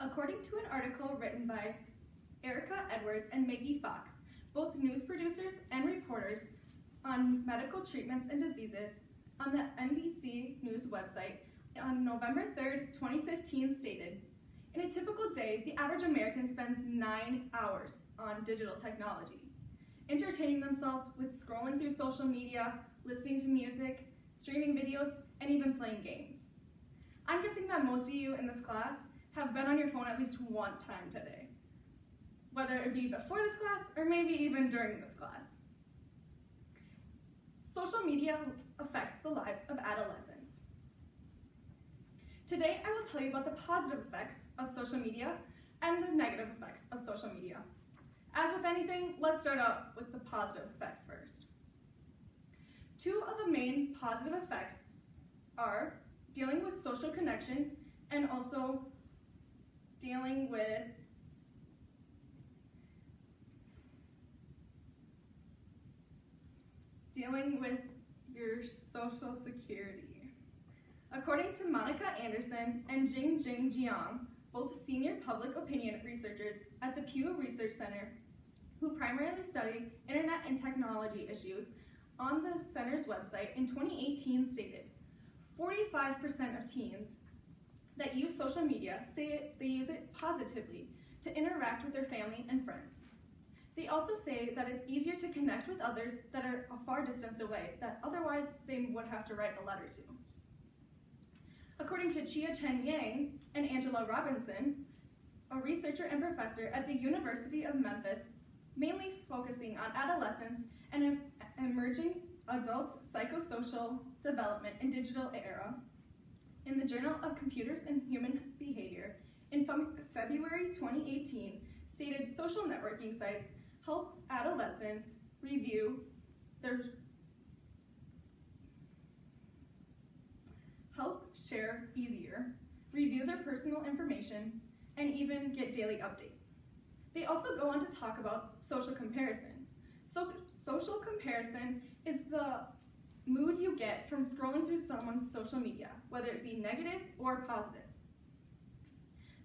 According to an article written by Erica Edwards and Maggie Fox, both news producers and reporters on medical treatments and diseases, on the NBC News website on November 3rd, 2015 stated, "In a typical day, the average American spends 9 hours on digital technology, entertaining themselves with scrolling through social media, listening to music, streaming videos, and even playing games. I'm guessing that most of you in this class have been on your phone at least one time today, whether it be before this class or maybe even during this class." Social media affects the lives of adolescents. Today, I will tell you about the positive effects of social media and the negative effects of social media. As with anything, let's start out with the positive effects first. Two of the main positive effects are dealing with social connection and also dealing with your social security. According to Monica Anderson and Jingjing Jiang, both senior public opinion researchers at the Pew Research Center, who primarily study internet and technology issues, on the center's website in 2018 stated, 45% of teens that use social media say they use it positively to interact with their family and friends. They also say that it's easier to connect with others that are a far distance away that otherwise they would have to write a letter to. According to Chia Chen Yang and Angela Robinson, a researcher and professor at the University of Memphis, mainly focusing on adolescents and emerging adults' psychosocial development in digital era, in the Journal of Computers and Human Behavior, in February 2018, stated social networking sites help adolescents share easier, review their personal information, and even get daily updates. They also go on to talk about social comparison. Social comparison is the mood you get from scrolling through someone's social media, whether it be negative or positive.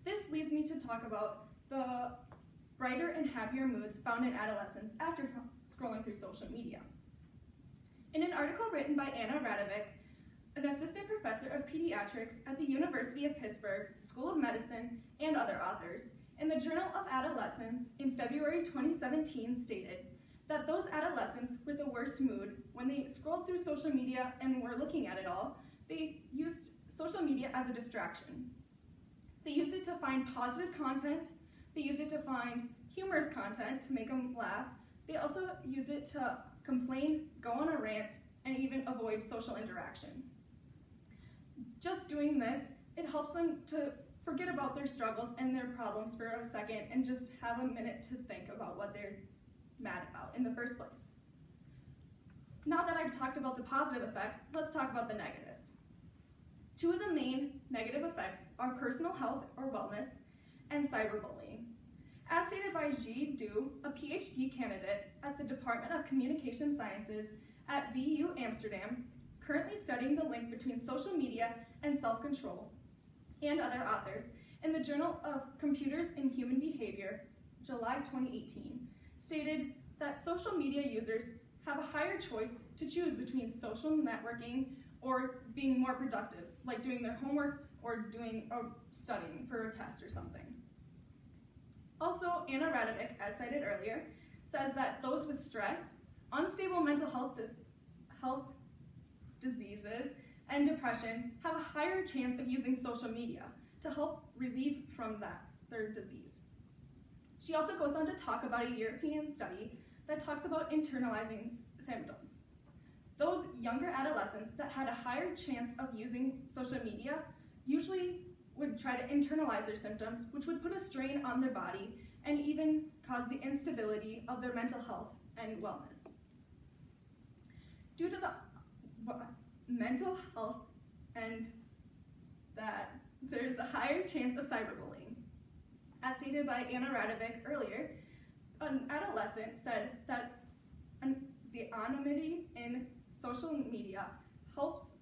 This leads me to talk about the brighter and happier moods found in adolescents after scrolling through social media. In an article written by Anna Radovic, an assistant professor of pediatrics at the University of Pittsburgh School of Medicine, and other authors, in the Journal of Adolescence in February 2017 stated that those adolescents with the worst mood, when they scrolled through social media and were looking at it all, they used social media as a distraction. They used it to find positive content, they used it to find humorous content to make them laugh, they also used it to complain, go on a rant, and even avoid social interaction. Just doing this, it helps them to forget about their struggles and their problems for a second and just have a minute to think about what they're mad about in the first place. Now that I've talked about the positive effects, let's talk about the negatives. Two of the main negative effects are personal health or wellness and cyberbullying. As stated by Ji Du, a PhD candidate at the Department of Communication Sciences at VU Amsterdam, currently studying the link between social media and self-control, and other authors, in the Journal of Computers and Human Behavior, July 2018, stated that social media users have a higher choice to choose between social networking or being more productive, like doing their homework or studying for a test or something. Also, Anna Radovic, as cited earlier, says that those with stress, unstable mental health diseases, and depression have a higher chance of using social media to help relieve from their disease. She also goes on to talk about a European study that talks about internalizing symptoms. Those younger adolescents that had a higher chance of using social media usually would try to internalize their symptoms, which would put a strain on their body and even cause the instability of their mental health and wellness. Due to the mental health and that there's a higher chance of cyberbullying. As stated by Anna Radovic earlier, an adolescent said that the anonymity in social media helps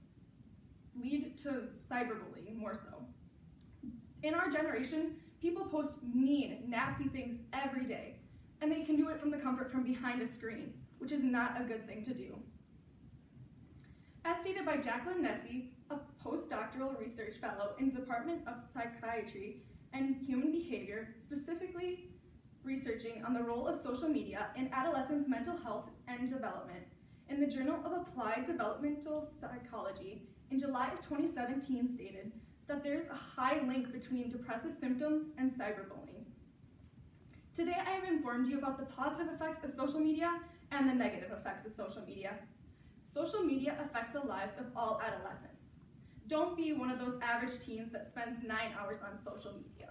lead to cyberbullying more so. In our generation, People post mean, nasty things every day, and they can do it from the comfort from behind a screen, which is not a good thing to do. As stated by Jacqueline Nessie, a postdoctoral research fellow in Department of Psychiatry and Human Behavior, specifically researching on the role of social media in adolescents' mental health and development, in the Journal of Applied Developmental Psychology in July of 2017 stated that there is a high link between depressive symptoms and cyberbullying. Today I have informed you about the positive effects of social media and the negative effects of social media. Social media affects the lives of all adolescents. Don't be one of those average teens that spends 9 hours on social media.